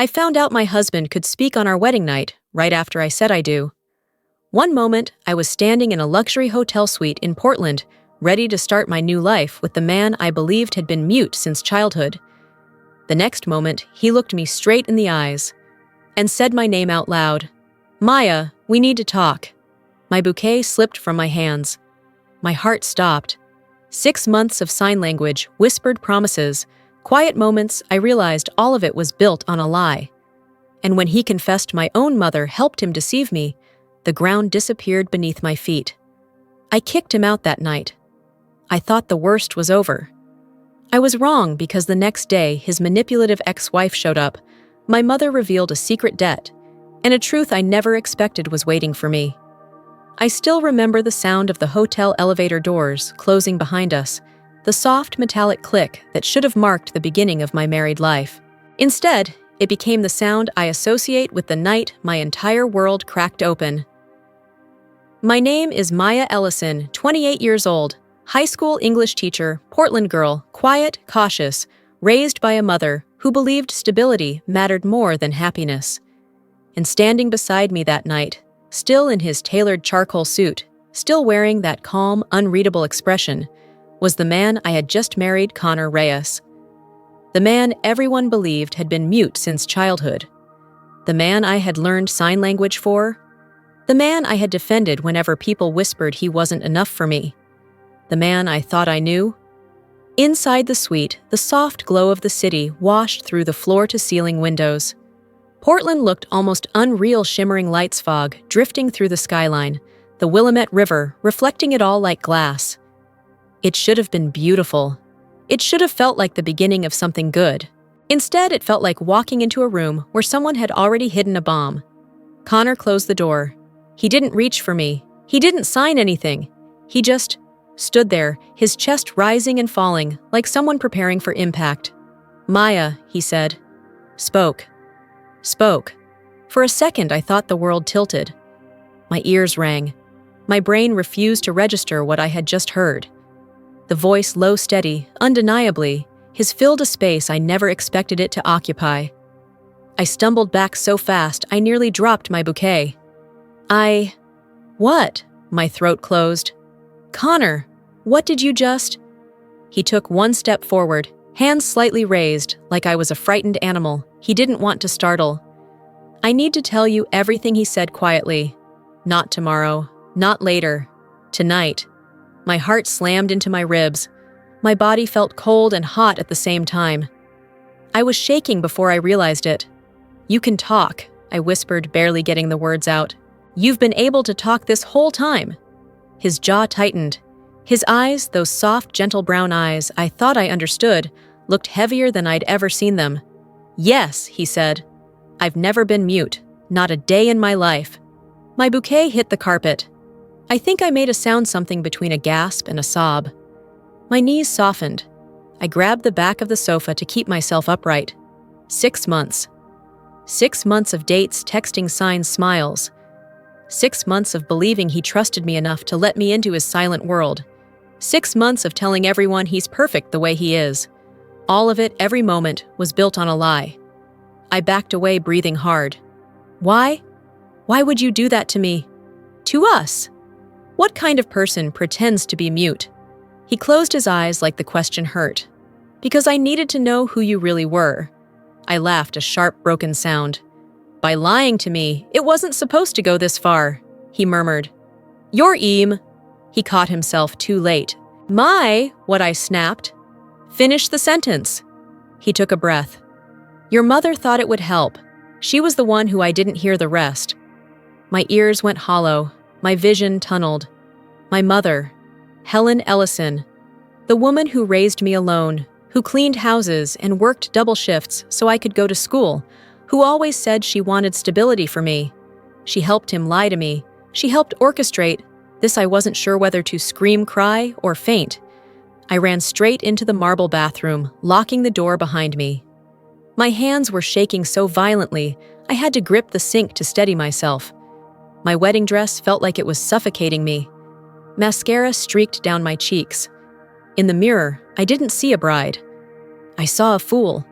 I found out my husband could speak on our wedding night, right after I said I do. One moment, I was standing in a luxury hotel suite in Portland, ready to start my new life with the man I believed had been mute since childhood. The next moment, he looked me straight in the eyes and said my name out loud. "Maya, we need to talk." My bouquet slipped from my hands. My heart stopped. 6 months of sign language, whispered promises, quiet moments, I realized all of it was built on a lie. And when he confessed my own mother helped him deceive me, the ground disappeared beneath my feet. I kicked him out that night. I thought the worst was over. I was wrong because the next day his manipulative ex-wife showed up. My mother revealed a secret debt, and a truth I never expected was waiting for me. I still remember the sound of the hotel elevator doors closing behind us, the soft metallic click that should have marked the beginning of my married life. Instead, it became the sound I associate with the night my entire world cracked open. My name is Maya Ellison, 28 years old, high school English teacher, Portland girl, quiet, cautious, raised by a mother who believed stability mattered more than happiness. And standing beside me that night, still in his tailored charcoal suit, still wearing that calm, unreadable expression, was the man I had just married, Connor Reyes. The man everyone believed had been mute since childhood. The man I had learned sign language for. The man I had defended whenever people whispered he wasn't enough for me. The man I thought I knew. Inside the suite, the soft glow of the city washed through the floor-to-ceiling windows. Portland looked almost unreal, shimmering lights fog drifting through the skyline, the Willamette River reflecting it all like glass. It should have been beautiful. It should have felt like the beginning of something good. Instead, it felt like walking into a room where someone had already hidden a bomb. Connor closed the door. He didn't reach for me. He didn't sign anything. He just stood there, his chest rising and falling, like someone preparing for impact. "Maya," he said. Spoke. For a second, I thought the world tilted. My ears rang. My brain refused to register what I had just heard. The voice low, steady, undeniably, his filled a space I never expected it to occupy. I stumbled back so fast I nearly dropped my bouquet. What? My throat closed. "Connor, what did you just—" He took one step forward, hands slightly raised, like I was a frightened animal. He didn't want to startle. "I need to tell you everything," he said quietly. "Not tomorrow, not later. Tonight." My heart slammed into my ribs. My body felt cold and hot at the same time. I was shaking before I realized it. "You can talk," I whispered, barely getting the words out. "You've been able to talk this whole time." His jaw tightened. His eyes, those soft, gentle brown eyes I thought I understood, looked heavier than I'd ever seen them. "Yes," he said. "I've never been mute, not a day in my life." My bouquet hit the carpet. I think I made a sound something between a gasp and a sob. My knees softened. I grabbed the back of the sofa to keep myself upright. 6 months. 6 months of dates, texting, signs, smiles. 6 months of believing he trusted me enough to let me into his silent world. 6 months of telling everyone he's perfect the way he is. All of it, every moment, was built on a lie. I backed away, breathing hard. Why? Why would you do that to me? To us? What kind of person pretends to be mute? He closed his eyes like the question hurt. Because I needed to know who you really were. I laughed, a sharp, broken sound. "By lying to me, it wasn't supposed to go this far," he murmured. "You're Eam." He caught himself too late. What I snapped. "Finish the sentence." He took a breath. "Your mother thought it would help. She was the one who I didn't hear the rest." My ears went hollow. My vision tunneled. My mother, Helen Ellison, the woman who raised me alone, who cleaned houses and worked double shifts so I could go to school, who always said she wanted stability for me. She helped him lie to me. She helped orchestrate this. I wasn't sure whether to scream, cry, or faint. I ran straight into the marble bathroom, locking the door behind me. My hands were shaking so violently, I had to grip the sink to steady myself. My wedding dress felt like it was suffocating me. Mascara streaked down my cheeks. In the mirror, I didn't see a bride. I saw a fool.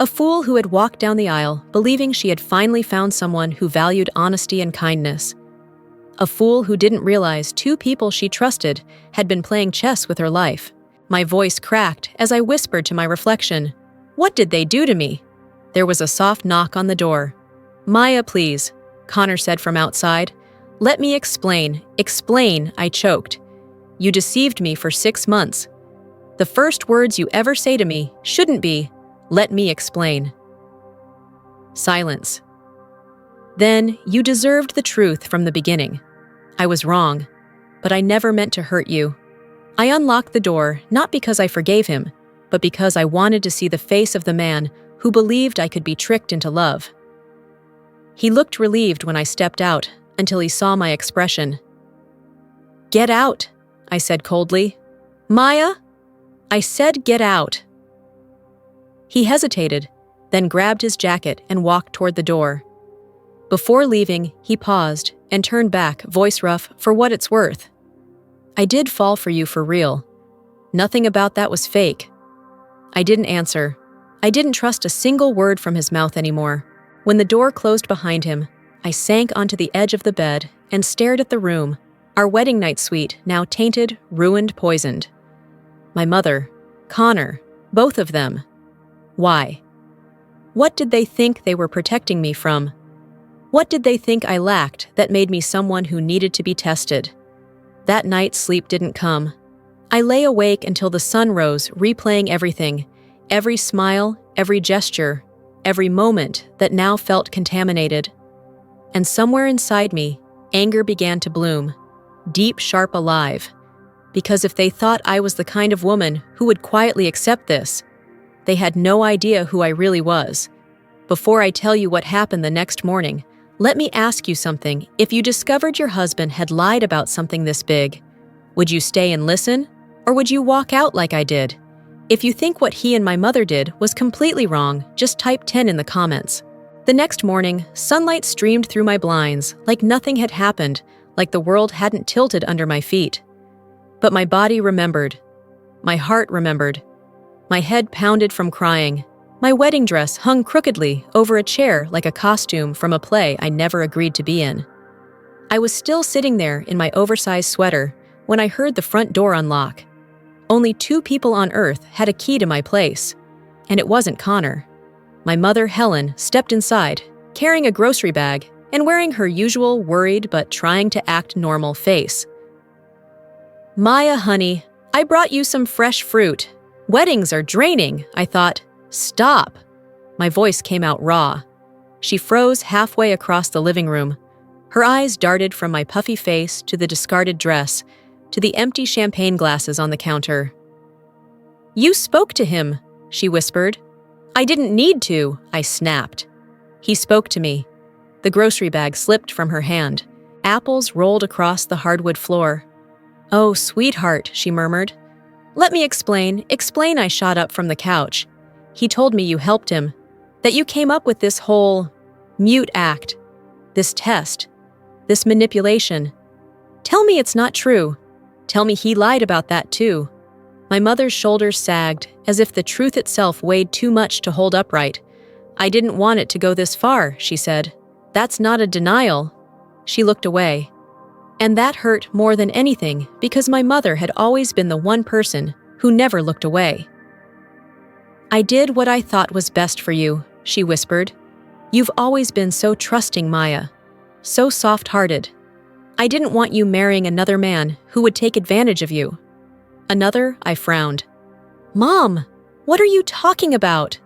A fool who had walked down the aisle, believing she had finally found someone who valued honesty and kindness. A fool who didn't realize two people she trusted had been playing chess with her life. My voice cracked as I whispered to my reflection, "What did they do to me?" There was a soft knock on the door. "Maya, please," Connor said from outside. "Let me explain." "Explain," I choked. "You deceived me for 6 months. The first words you ever say to me shouldn't be, 'Let me explain.'" Silence. "Then you deserved the truth from the beginning. I was wrong, but I never meant to hurt you." I unlocked the door, not because I forgave him, but because I wanted to see the face of the man who believed I could be tricked into love. He looked relieved when I stepped out, until he saw my expression. "Get out," I said coldly. "Maya?" I said get out. He hesitated, then grabbed his jacket and walked toward the door. Before leaving, he paused and turned back, voice rough, "For what it's worth. I did fall for you for real. Nothing about that was fake." I didn't answer. I didn't trust a single word from his mouth anymore. When the door closed behind him, I sank onto the edge of the bed and stared at the room, our wedding night suite now tainted, ruined, poisoned. My mother, Connor, both of them. Why? What did they think they were protecting me from? What did they think I lacked that made me someone who needed to be tested? That night, sleep didn't come. I lay awake until the sun rose, replaying everything, every smile, every gesture, every moment that now felt contaminated. And somewhere inside me, anger began to bloom, deep, sharp, alive. Because if they thought I was the kind of woman who would quietly accept this, they had no idea who I really was. Before I tell you what happened the next morning, let me ask you something. If you discovered your husband had lied about something this big, would you stay and listen, or would you walk out like I did? If you think what he and my mother did was completely wrong, just type 10 in the comments. The next morning, sunlight streamed through my blinds, like nothing had happened, like the world hadn't tilted under my feet. But my body remembered. My heart remembered. My head pounded from crying. My wedding dress hung crookedly over a chair like a costume from a play I never agreed to be in. I was still sitting there in my oversized sweater when I heard the front door unlock. Only 2 people on earth had a key to my place, and it wasn't Connor. My mother, Helen, stepped inside, carrying a grocery bag and wearing her usual worried but trying to act normal face. "Maya, honey, I brought you some fresh fruit. Weddings are draining," I thought. "Stop." My voice came out raw. She froze halfway across the living room. Her eyes darted from my puffy face to the discarded dress, to the empty champagne glasses on the counter. "You spoke to him," she whispered. "I didn't need to," I snapped. "He spoke to me." The grocery bag slipped from her hand. Apples rolled across the hardwood floor. "Oh, sweetheart," she murmured. "Let me explain." "Explain," I shot up from the couch. "He told me you helped him, that you came up with this whole mute act, this test, this manipulation. Tell me it's not true. Tell me he lied about that too." My mother's shoulders sagged, as if the truth itself weighed too much to hold upright. "I didn't want it to go this far," she said. "That's not a denial." She looked away. And that hurt more than anything because my mother had always been the one person who never looked away. "I did what I thought was best for you," she whispered. "You've always been so trusting, Maya. So soft-hearted. I didn't want you marrying another man who would take advantage of you." "Another?" I frowned. "Mom, what are you talking about?"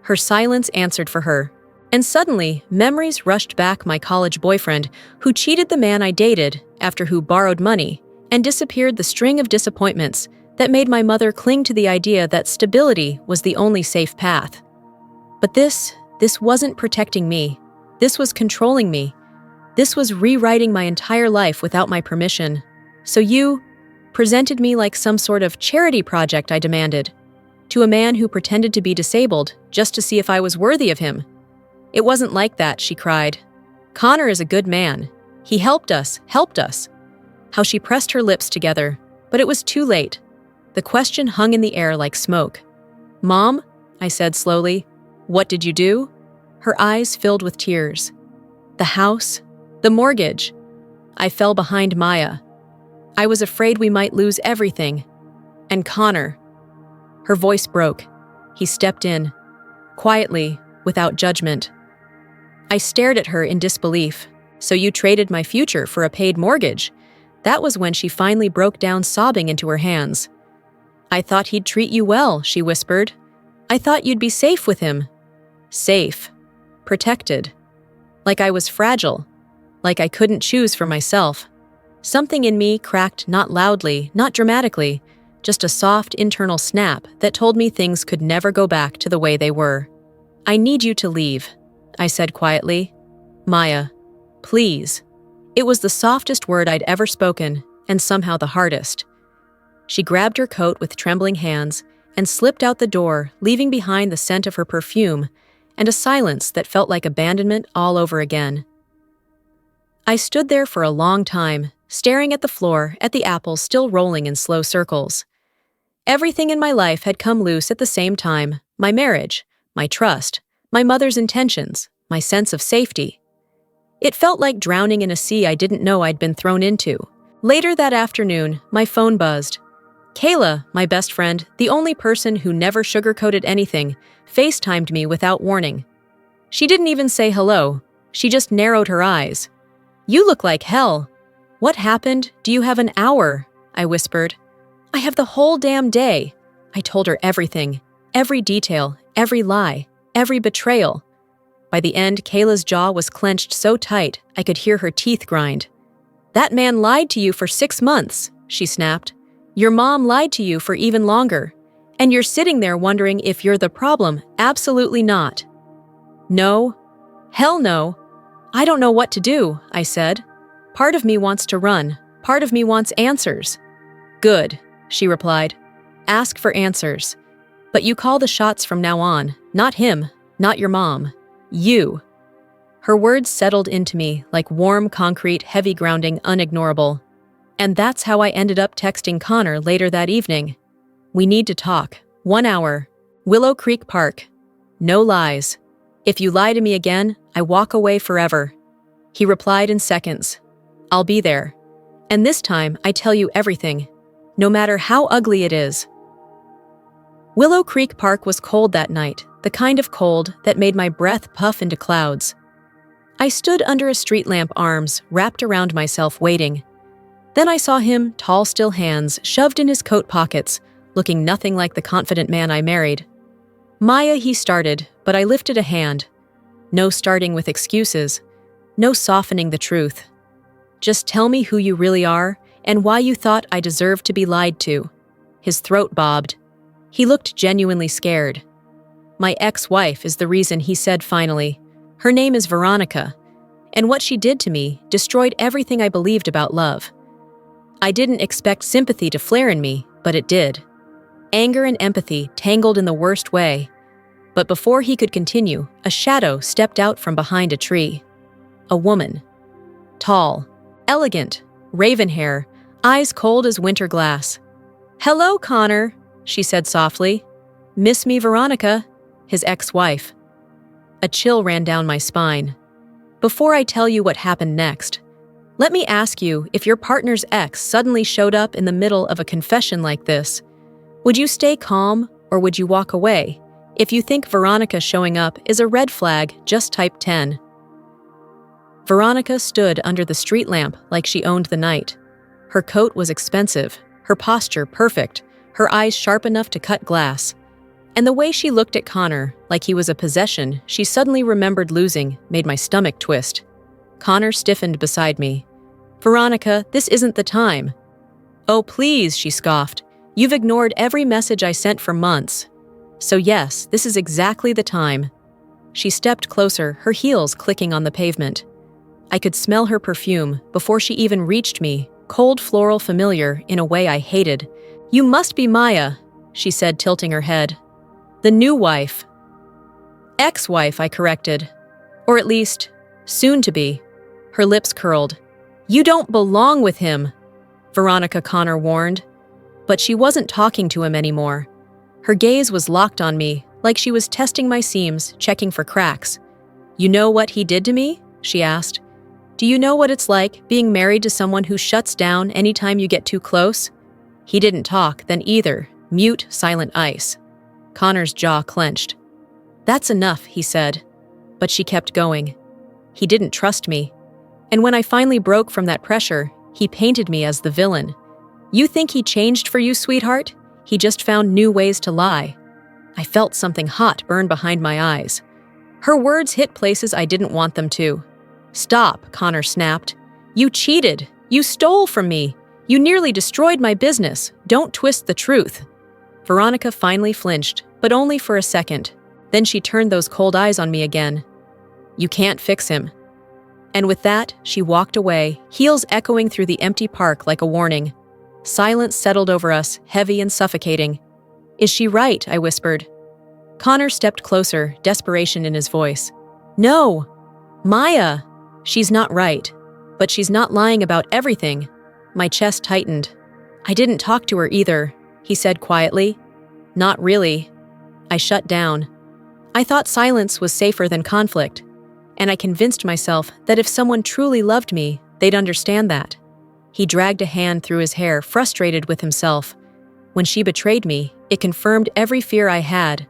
Her silence answered for her. And suddenly, memories rushed back. My college boyfriend, who cheated the man I dated, after who borrowed money, and disappeared the string of disappointments that made my mother cling to the idea that stability was the only safe path. But this wasn't protecting me. This was controlling me. This was rewriting my entire life without my permission. "So you presented me like some sort of charity project," I demanded, to a man who pretended to be disabled just to see if I was worthy of him. "It wasn't like that," she cried. "Connor is a good man. He helped us. How she pressed her lips together, but it was too late. The question hung in the air like smoke. "Mom?" I said slowly. What did you do? Her eyes filled with tears. The house, the mortgage. I fell behind Maya. I was afraid we might lose everything. And Connor. Her voice broke. He stepped in, quietly, without judgment. I stared at her in disbelief. So you traded my future for a paid mortgage? That was when she finally broke down, sobbing into her hands. I thought he'd treat you well, she whispered. I thought you'd be safe with him. Safe. Protected. Like I was fragile. Like I couldn't choose for myself. Something in me cracked, not loudly, not dramatically, just a soft internal snap that told me things could never go back to the way they were. I need you to leave, I said quietly. Maya, please. It was the softest word I'd ever spoken, and somehow the hardest. She grabbed her coat with trembling hands and slipped out the door, leaving behind the scent of her perfume and a silence that felt like abandonment all over again. I stood there for a long time, staring at the floor, at the apples still rolling in slow circles. Everything in my life had come loose at the same time: my marriage, my trust, my mother's intentions, my sense of safety. It felt like drowning in a sea I didn't know I'd been thrown into. Later that afternoon, my phone buzzed. Kayla, my best friend, the only person who never sugarcoated anything, FaceTimed me without warning. She didn't even say hello. She just narrowed her eyes. You look like hell. What happened? Do you have an hour? I whispered. I have the whole damn day. I told her everything, every detail, every lie, every betrayal. By the end, Kayla's jaw was clenched so tight I could hear her teeth grind. That man lied to you for 6 months, she snapped. Your mom lied to you for even longer. And you're sitting there wondering if you're the problem. Absolutely not. No. Hell no. I don't know what to do, I said. Part of me wants to run. Part of me wants answers. Good, she replied. Ask for answers. But you call the shots from now on. Not him, not your mom. You. Her words settled into me like warm concrete, heavy grounding, unignorable. And that's how I ended up texting Connor later that evening. We need to talk. 1 hour. Willow Creek Park. No lies. If you lie to me again, I walk away forever. He replied in seconds. I'll be there. And this time, I tell you everything. No matter how ugly it is. Willow Creek Park was cold that night, the kind of cold that made my breath puff into clouds. I stood under a street lamp, arms wrapped around myself, waiting. Then I saw him, tall, still hands shoved in his coat pockets, looking nothing like the confident man I married. Maya, he started, but I lifted a hand. No starting with excuses. No softening the truth. Just tell me who you really are and why you thought I deserved to be lied to. His throat bobbed. He looked genuinely scared. My ex-wife is the reason, he said finally. Her name is Veronica, and what she did to me destroyed everything I believed about love. I didn't expect sympathy to flare in me, but it did. Anger and empathy tangled in the worst way. But before he could continue, a shadow stepped out from behind a tree. A woman. Tall, elegant, raven hair, eyes cold as winter glass. Hello, Connor, she said softly. Miss me, Veronica, his ex-wife. A chill ran down my spine. Before I tell you what happened next, let me ask you, if your partner's ex suddenly showed up in the middle of a confession like this, would you stay calm or would you walk away? If you think Veronica showing up is a red flag, just type 10. Veronica stood under the street lamp like she owned the night. Her coat was expensive, her posture perfect, her eyes sharp enough to cut glass. And the way she looked at Connor, like he was a possession she suddenly remembered losing, made my stomach twist. Connor stiffened beside me. Veronica, this isn't the time. Oh, please, she scoffed. You've ignored every message I sent for months. So yes, this is exactly the time. She stepped closer, her heels clicking on the pavement. I could smell her perfume before she even reached me, cold, floral, familiar in a way I hated. You must be Maya, she said, tilting her head. The new wife. Ex-wife, I corrected. Or at least, soon to be. Her lips curled. You don't belong with him, Veronica, Connor warned. But she wasn't talking to him anymore. Her gaze was locked on me, like she was testing my seams, checking for cracks. "You know what he did to me?" she asked. "Do you know what it's like being married to someone who shuts down anytime you get too close?" He didn't talk then either, mute, silent ice. Connor's jaw clenched. "That's enough," he said. But she kept going. He didn't trust me. And when I finally broke from that pressure, he painted me as the villain. "You think he changed for you, sweetheart? He just found new ways to lie." I felt something hot burn behind my eyes. Her words hit places I didn't want them to. "Stop," Connor snapped. "You cheated. You stole from me. You nearly destroyed my business. Don't twist the truth." Veronica finally flinched, but only for a second. Then she turned those cold eyes on me again. "You can't fix him." And with that, she walked away, heels echoing through the empty park like a warning. Silence settled over us, heavy and suffocating. "Is she right?" I whispered. Connor stepped closer, desperation in his voice. "No! Maya! She's not right. But she's not lying about everything." My chest tightened. "I didn't talk to her either," he said quietly. "Not really." I shut down. I thought silence was safer than conflict, and I convinced myself that if someone truly loved me, they'd understand that. He dragged a hand through his hair, frustrated with himself. "When she betrayed me, it confirmed every fear I had.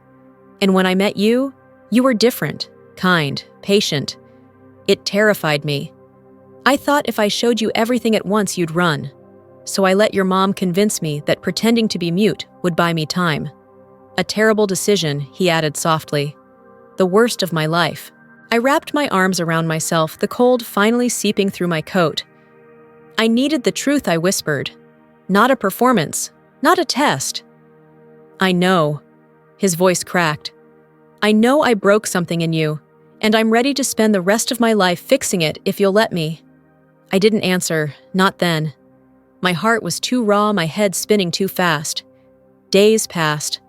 And when I met you, you were different, kind, patient. It terrified me. I thought if I showed you everything at once, you'd run. So I let your mom convince me that pretending to be mute would buy me time." "A terrible decision," he added softly. "The worst of my life." I wrapped my arms around myself, the cold finally seeping through my coat. "I needed the truth," I whispered. "Not a performance, not a test." "I know." His voice cracked. "I know I broke something in you, and I'm ready to spend the rest of my life fixing it if you'll let me." I didn't answer, not then. My heart was too raw, my head spinning too fast. Days passed.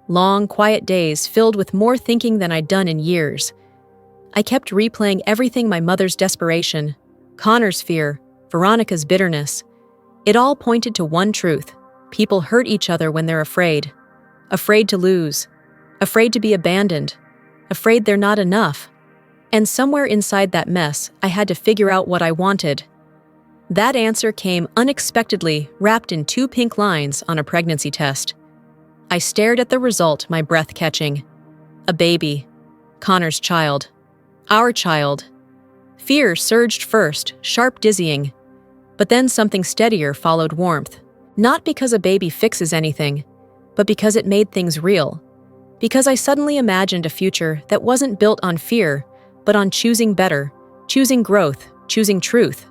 Long, quiet days filled with more thinking than I'd done in years. I kept replaying everything: my mother's desperation, Connor's fear, Veronica's bitterness. It all pointed to one truth: people hurt each other when they're afraid. Afraid to lose. Afraid to be abandoned. Afraid they're not enough. And somewhere inside that mess, I had to figure out what I wanted. That answer came unexpectedly, wrapped in 2 pink lines on a pregnancy test. I stared at the result, my breath catching. A baby. Connor's child. Our child. Fear surged first, sharp, dizzying. But then something steadier followed: warmth. Not because a baby fixes anything, but because it made things real. Because I suddenly imagined a future that wasn't built on fear, but on choosing better, choosing growth, choosing truth.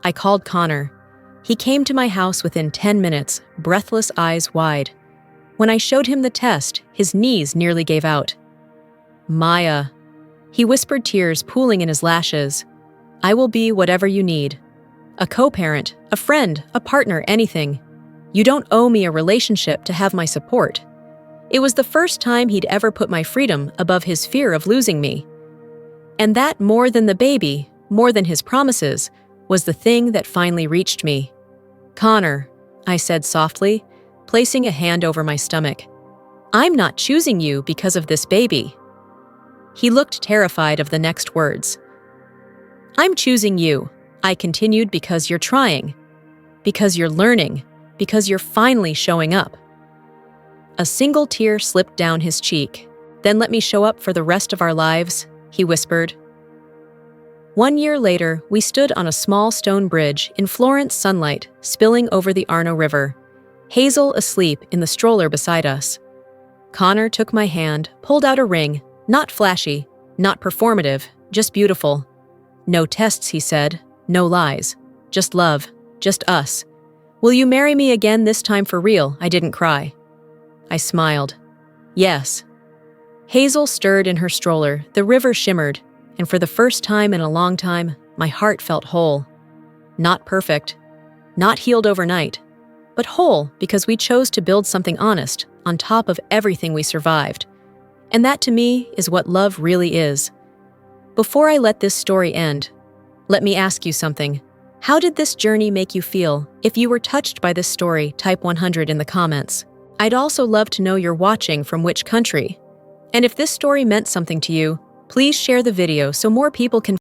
I called Connor. He came to my house within 10 minutes, breathless, eyes wide. When I showed him the test, his knees nearly gave out. "Maya," he whispered, tears pooling in his lashes. "I will be whatever you need. A co-parent, a friend, a partner, anything. You don't owe me a relationship to have my support." It was the first time he'd ever put my freedom above his fear of losing me. And that, more than the baby, more than his promises, was the thing that finally reached me. "Connor," I said softly, placing a hand over my stomach. "I'm not choosing you because of this baby." He looked terrified of the next words. "I'm choosing you," I continued, "because you're trying, because you're learning, because you're finally showing up." A single tear slipped down his cheek. "Then let me show up for the rest of our lives," he whispered. 1 year later, we stood on a small stone bridge in Florence sunlight, spilling over the Arno River. Hazel asleep in the stroller beside us. Connor took my hand, pulled out a ring, not flashy, not performative, just beautiful. "No tests," he said, "no lies. Just love, just us. Will you marry me again, this time for real?" I didn't cry. I smiled. "Yes." Hazel stirred in her stroller, the river shimmered, and for the first time in a long time, my heart felt whole. Not perfect, not healed overnight, but whole because we chose to build something honest on top of everything we survived. And that, to me, is what love really is. Before I let this story end, let me ask you something. How did this journey make you feel? If you were touched by this story, type 100 in the comments. I'd also love to know you're watching from which country. And if this story meant something to you, please share the video so more people can